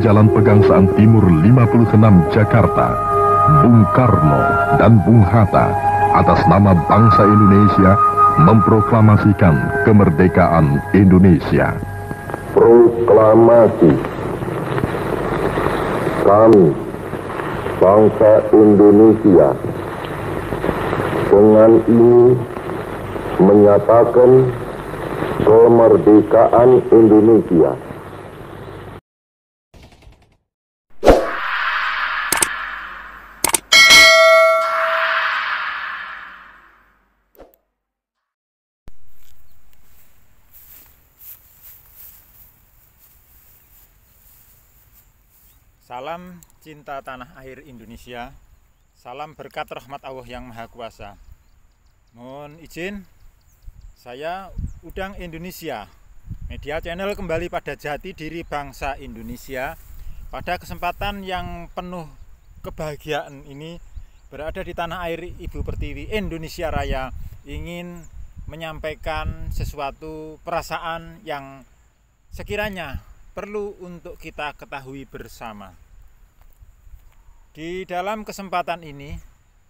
Jalan Pegangsaan Timur 56 Jakarta, Bung Karno dan Bung Hatta atas nama bangsa Indonesia memproklamasikan kemerdekaan Indonesia. Proklamasi. Kami, bangsa Indonesia, dengan ini menyatakan kemerdekaan Indonesia. Salam cinta tanah air Indonesia, salam berkat rahmat Allah yang Maha Kuasa. Mohon izin, saya Udang Indonesia, media channel kembali pada jati diri bangsa Indonesia. Pada kesempatan yang penuh kebahagiaan ini, berada di tanah air Ibu Pertiwi Indonesia Raya, ingin menyampaikan sesuatu perasaan yang sekiranya perlu untuk kita ketahui bersama. Di dalam kesempatan ini,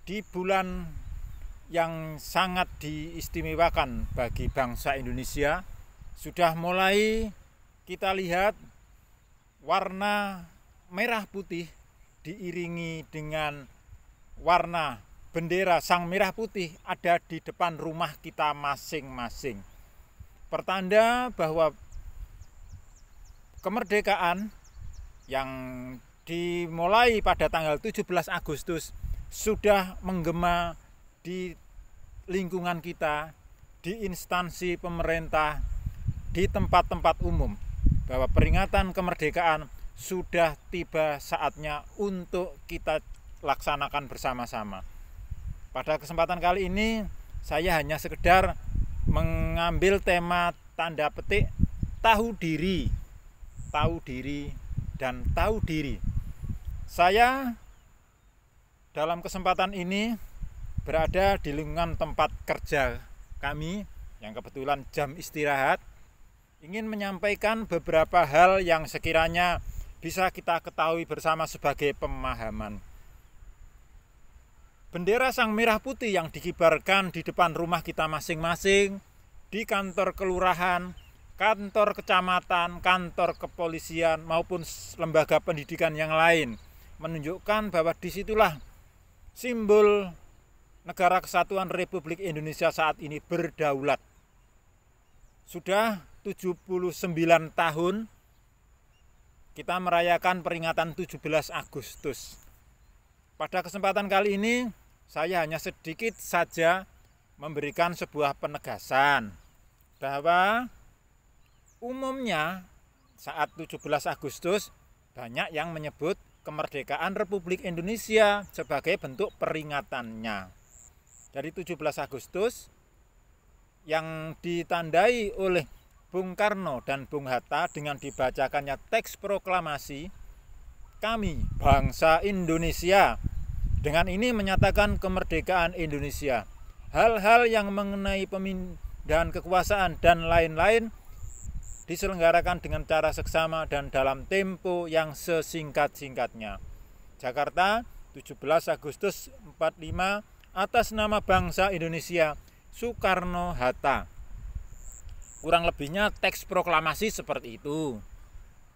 di bulan yang sangat diistimewakan bagi bangsa Indonesia, sudah mulai kita lihat warna merah putih diiringi dengan warna bendera Sang Merah Putih ada di depan rumah kita masing-masing. Pertanda bahwa kemerdekaan yang dimulai pada tanggal 17 Agustus sudah menggema di lingkungan kita, di instansi pemerintah, di tempat-tempat umum, bahwa peringatan kemerdekaan sudah tiba saatnya untuk kita laksanakan bersama-sama. Pada kesempatan kali ini saya hanya sekedar mengambil tema tanda petik tahu diri dan tahu diri. Saya dalam kesempatan ini berada di lingkungan tempat kerja kami yang kebetulan jam istirahat, ingin menyampaikan beberapa hal yang sekiranya bisa kita ketahui bersama sebagai pemahaman. Bendera Sang Merah Putih yang dikibarkan di depan rumah kita masing-masing, di kantor kelurahan, kantor kecamatan, kantor kepolisian maupun lembaga pendidikan yang lain, menunjukkan bahwa disitulah simbol negara kesatuan Republik Indonesia saat ini berdaulat. Sudah 79 tahun kita merayakan peringatan 17 Agustus. Pada kesempatan kali ini saya hanya sedikit saja memberikan sebuah penegasan bahwa umumnya saat 17 Agustus banyak yang menyebut kemerdekaan Republik Indonesia sebagai bentuk peringatannya. Dari 17 Agustus yang ditandai oleh Bung Karno dan Bung Hatta dengan dibacakannya teks proklamasi, kami bangsa Indonesia dengan ini menyatakan kemerdekaan Indonesia. Hal-hal yang mengenai pemindahan kekuasaan dan lain-lain diselenggarakan dengan cara seksama dan dalam tempo yang sesingkat-singkatnya. Jakarta, 17 Agustus 45, atas nama bangsa Indonesia, Soekarno-Hatta. Kurang lebihnya teks proklamasi seperti itu.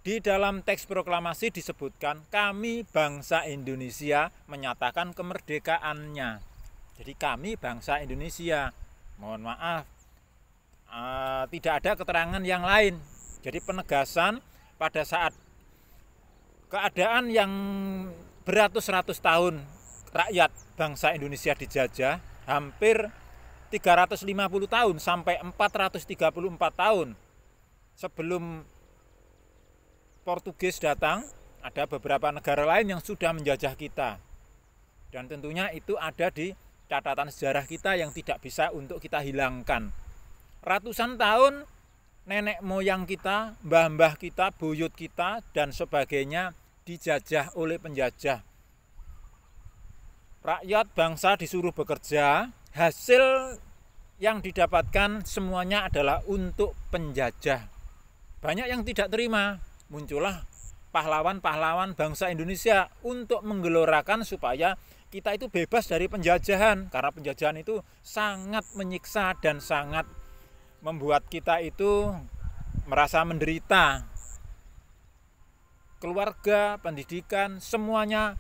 Di dalam teks proklamasi disebutkan kami bangsa Indonesia menyatakan kemerdekaannya. Jadi kami bangsa Indonesia. Mohon maaf, tidak ada keterangan yang lain. Jadi penegasan pada saat keadaan yang beratus-ratus tahun rakyat bangsa Indonesia dijajah, hampir 350 tahun sampai 434 tahun sebelum Portugis datang, ada beberapa negara lain yang sudah menjajah kita. Dan tentunya itu ada di catatan sejarah kita yang tidak bisa untuk kita hilangkan. Ratusan tahun nenek moyang kita, mbah-mbah kita, buyut kita, dan sebagainya dijajah oleh penjajah. Rakyat bangsa disuruh bekerja, hasil yang didapatkan semuanya adalah untuk penjajah. Banyak yang tidak terima, muncullah pahlawan-pahlawan bangsa Indonesia untuk menggelorakan supaya kita itu bebas dari penjajahan, karena penjajahan itu sangat menyiksa dan sangat membuat kita itu merasa menderita. Keluarga, pendidikan, semuanya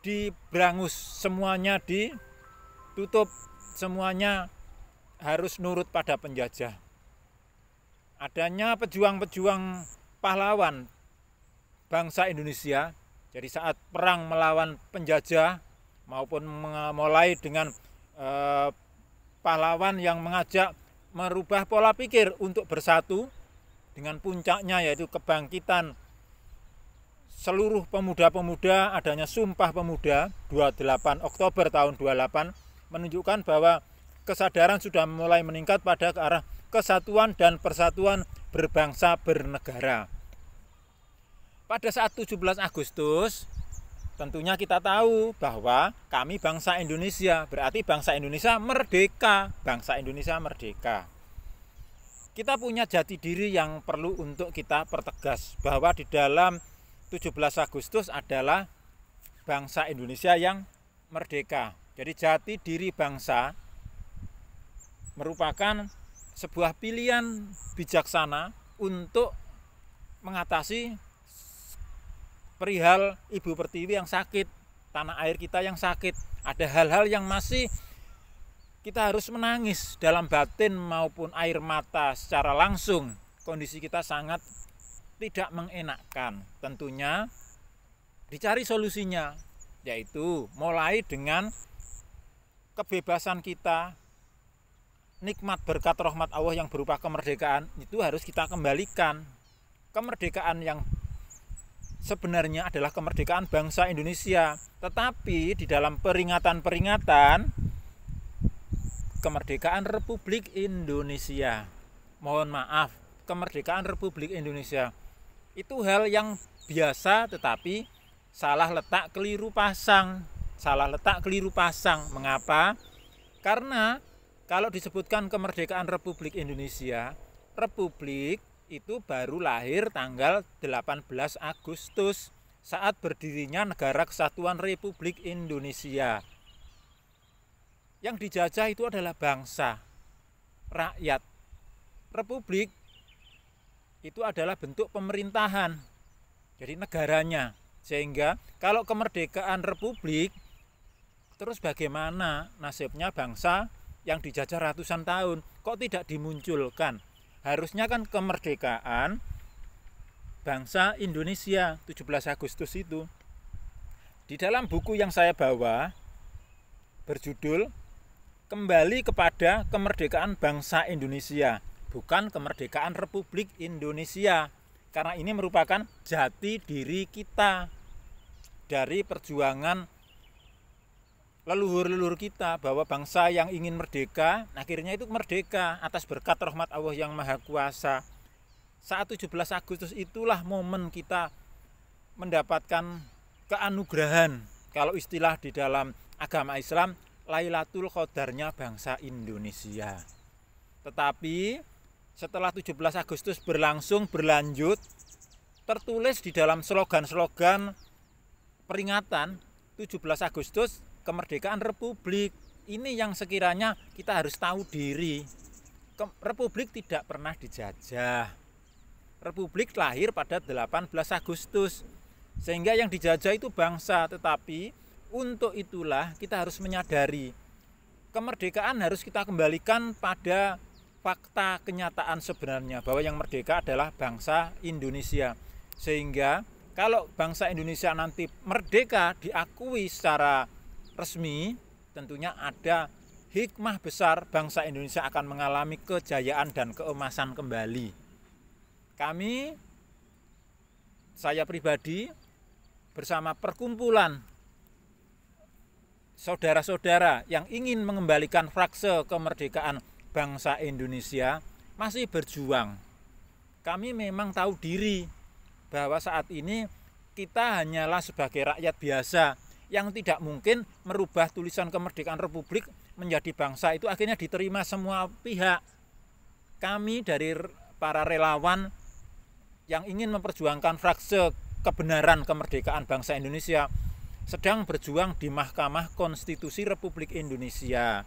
diberangus, semuanya ditutup, semuanya harus nurut pada penjajah. Adanya pejuang-pejuang pahlawan bangsa Indonesia, jadi saat perang melawan penjajah maupun mulai dengan pahlawan yang mengajak merubah pola pikir untuk bersatu, dengan puncaknya yaitu kebangkitan seluruh pemuda-pemuda, adanya Sumpah Pemuda 28 Oktober tahun 28 menunjukkan bahwa kesadaran sudah mulai meningkat pada ke arah kesatuan dan persatuan berbangsa bernegara. Pada saat 17 Agustus tentunya kita tahu bahwa kami bangsa Indonesia, berarti bangsa Indonesia merdeka, bangsa Indonesia merdeka. Kita punya jati diri yang perlu untuk kita pertegas, bahwa di dalam 17 Agustus adalah bangsa Indonesia yang merdeka. Jadi jati diri bangsa merupakan sebuah pilihan bijaksana untuk mengatasi perihal Ibu Pertiwi yang sakit, tanah air kita yang sakit. Ada hal-hal yang masih kita harus menangis dalam batin maupun air mata secara langsung. Kondisi kita sangat tidak mengenakkan. Tentunya dicari solusinya, yaitu mulai dengan kebebasan kita, nikmat berkat rahmat Allah yang berupa kemerdekaan itu harus kita kembalikan. Kemerdekaan yang sebenarnya adalah kemerdekaan bangsa Indonesia, tetapi di dalam peringatan-peringatan kemerdekaan Republik Indonesia, mohon maaf, kemerdekaan Republik Indonesia itu hal yang biasa, tetapi salah letak keliru pasang. Mengapa? Karena kalau disebutkan kemerdekaan Republik Indonesia, Republik itu baru lahir tanggal 18 Agustus saat berdirinya Negara Kesatuan Republik Indonesia. Yang dijajah itu adalah bangsa, rakyat. Republik itu adalah bentuk pemerintahan, jadi negaranya. Sehingga kalau kemerdekaan Republik, terus bagaimana nasibnya bangsa yang dijajah ratusan tahun? Kok tidak dimunculkan? Harusnya kan kemerdekaan bangsa Indonesia 17 Agustus itu. Di dalam buku yang saya bawa berjudul Kembali kepada Kemerdekaan Bangsa Indonesia, bukan Kemerdekaan Republik Indonesia. Karena ini merupakan jati diri kita dari perjuangan leluhur-leluhur kita, bahwa bangsa yang ingin merdeka akhirnya itu merdeka atas berkat rahmat Allah yang Maha Kuasa. Saat 17 Agustus itulah momen kita mendapatkan keanugerahan, kalau istilah di dalam agama Islam, Lailatul Qadarnya bangsa Indonesia. Tetapi setelah 17 Agustus berlanjut, tertulis di dalam slogan-slogan peringatan 17 Agustus kemerdekaan Republik. Ini yang sekiranya kita harus tahu diri. Republik tidak pernah dijajah. Republik lahir pada 18 Agustus. Sehingga yang dijajah itu bangsa. Tetapi untuk itulah kita harus menyadari kemerdekaan harus kita kembalikan pada fakta kenyataan sebenarnya, bahwa yang merdeka adalah bangsa Indonesia. Sehingga kalau bangsa Indonesia nanti merdeka diakui secara resmi, tentunya ada hikmah besar, bangsa Indonesia akan mengalami kejayaan dan keemasan kembali. Saya pribadi bersama perkumpulan saudara-saudara yang ingin mengembalikan frase kemerdekaan bangsa Indonesia masih berjuang. Kami memang tahu diri bahwa saat ini kita hanyalah sebagai rakyat biasa yang tidak mungkin merubah tulisan kemerdekaan Republik menjadi bangsa itu akhirnya diterima semua pihak. Kami dari para relawan yang ingin memperjuangkan frase kebenaran kemerdekaan bangsa Indonesia sedang berjuang di Mahkamah Konstitusi Republik Indonesia.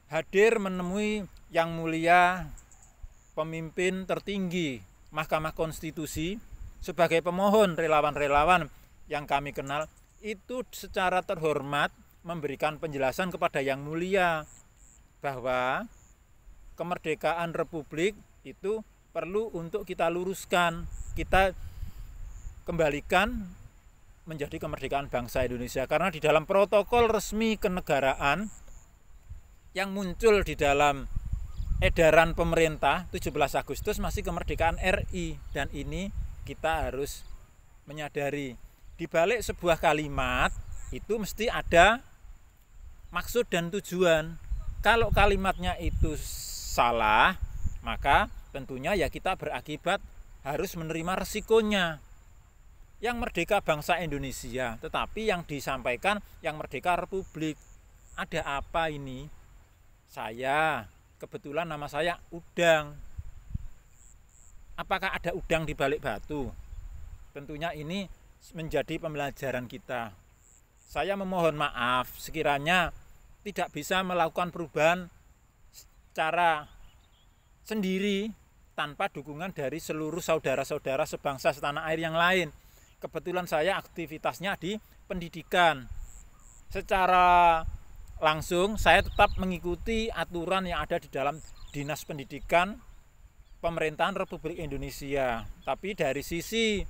Hadir menemui Yang Mulia pemimpin tertinggi Mahkamah Konstitusi sebagai pemohon, relawan-relawan yang kami kenal itu secara terhormat memberikan penjelasan kepada Yang Mulia bahwa kemerdekaan Republik itu perlu untuk kita luruskan, kita kembalikan menjadi kemerdekaan bangsa Indonesia. Karena di dalam protokol resmi kenegaraan yang muncul di dalam edaran pemerintah 17 Agustus masih kemerdekaan RI, dan ini kita harus menyadari di balik sebuah kalimat itu mesti ada maksud dan tujuan. Kalau kalimatnya itu salah, maka tentunya ya kita berakibat harus menerima resikonya. Yang merdeka bangsa Indonesia, tetapi yang disampaikan yang merdeka Republik. Ada apa ini? Saya, kebetulan nama saya Udang. Apakah ada udang di balik batu? Tentunya ini menjadi pembelajaran kita. Saya memohon maaf sekiranya tidak bisa melakukan perubahan secara sendiri tanpa dukungan dari seluruh saudara-saudara sebangsa setanah air yang lain. Kebetulan saya aktivitasnya di pendidikan. Secara langsung saya tetap mengikuti aturan yang ada di dalam Dinas Pendidikan Pemerintahan Republik Indonesia. Tapi dari sisi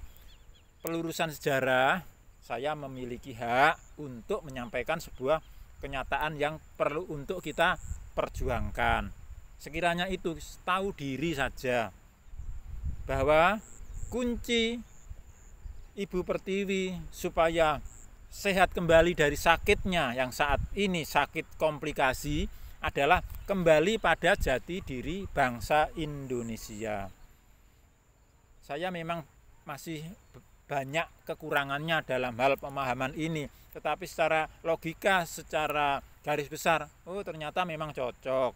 pelurusan sejarah, saya memiliki hak untuk menyampaikan sebuah kenyataan yang perlu untuk kita perjuangkan. Sekiranya itu tahu diri saja bahwa kunci Ibu Pertiwi supaya sehat kembali dari sakitnya yang saat ini sakit komplikasi adalah kembali pada jati diri bangsa Indonesia. Saya memang masih banyak kekurangannya dalam hal pemahaman ini, tetapi secara logika, secara garis besar, ternyata memang cocok.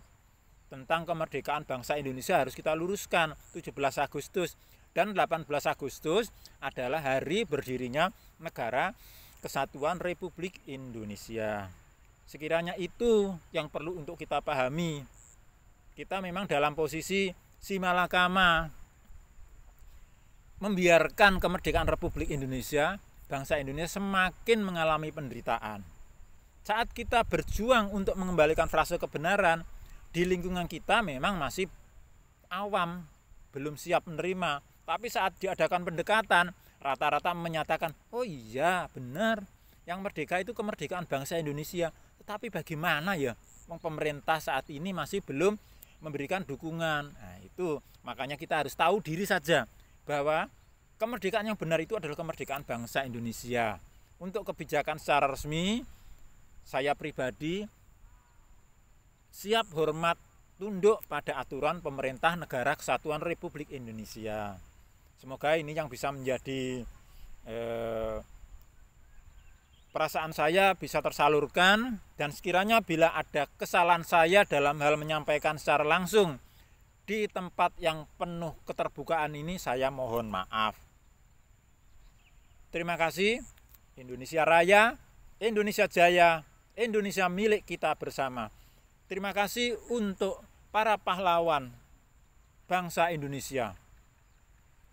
Tentang kemerdekaan bangsa Indonesia harus kita luruskan. 17 Agustus dan 18 Agustus adalah hari berdirinya Negara Kesatuan Republik Indonesia. Sekiranya itu yang perlu untuk kita pahami. Kita memang dalam posisi simalakama, membiarkan kemerdekaan Republik Indonesia, bangsa Indonesia semakin mengalami penderitaan. Saat kita berjuang untuk mengembalikan frase kebenaran, di lingkungan kita memang masih awam, belum siap menerima. Tapi saat diadakan pendekatan, rata-rata menyatakan, oh iya benar, yang merdeka itu kemerdekaan bangsa Indonesia. Tetapi bagaimana ya, pemerintah saat ini masih belum memberikan dukungan. Nah itu, makanya kita harus tahu diri saja, bahwa kemerdekaan yang benar itu adalah kemerdekaan bangsa Indonesia. Untuk kebijakan secara resmi, saya pribadi siap hormat tunduk pada aturan pemerintah Negara Kesatuan Republik Indonesia. Semoga ini yang bisa menjadi perasaan saya bisa tersalurkan, dan sekiranya bila ada kesalahan saya dalam hal menyampaikan secara langsung di tempat yang penuh keterbukaan ini, saya mohon maaf. Terima kasih. Indonesia Raya, Indonesia Jaya, Indonesia milik kita bersama. Terima kasih untuk para pahlawan bangsa Indonesia.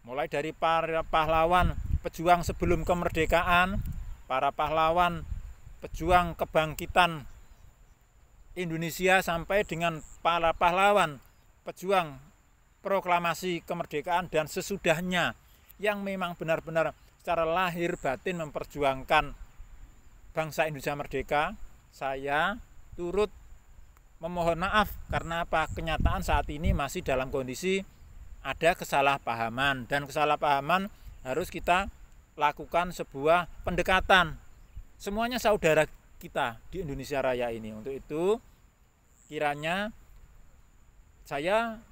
Mulai dari para pahlawan pejuang sebelum kemerdekaan, para pahlawan pejuang kebangkitan Indonesia, sampai dengan para pahlawan pejuang proklamasi kemerdekaan dan sesudahnya, yang memang benar-benar secara lahir batin memperjuangkan bangsa Indonesia merdeka. Saya turut memohon maaf karena apa? Kenyataan saat ini masih dalam kondisi ada kesalahpahaman, dan kesalahpahaman harus kita lakukan sebuah pendekatan. Semuanya saudara kita di Indonesia Raya ini. Untuk itu kiranya saya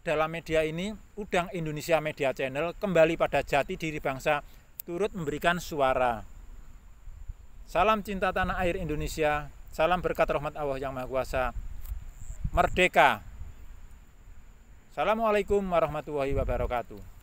dalam media ini, Udang Indonesia Media Channel, kembali pada jati diri bangsa, turut memberikan suara. Salam cinta tanah air Indonesia, salam berkat rahmat Allah yang Maha Kuasa. Merdeka. Assalamualaikum warahmatullahi wabarakatuh.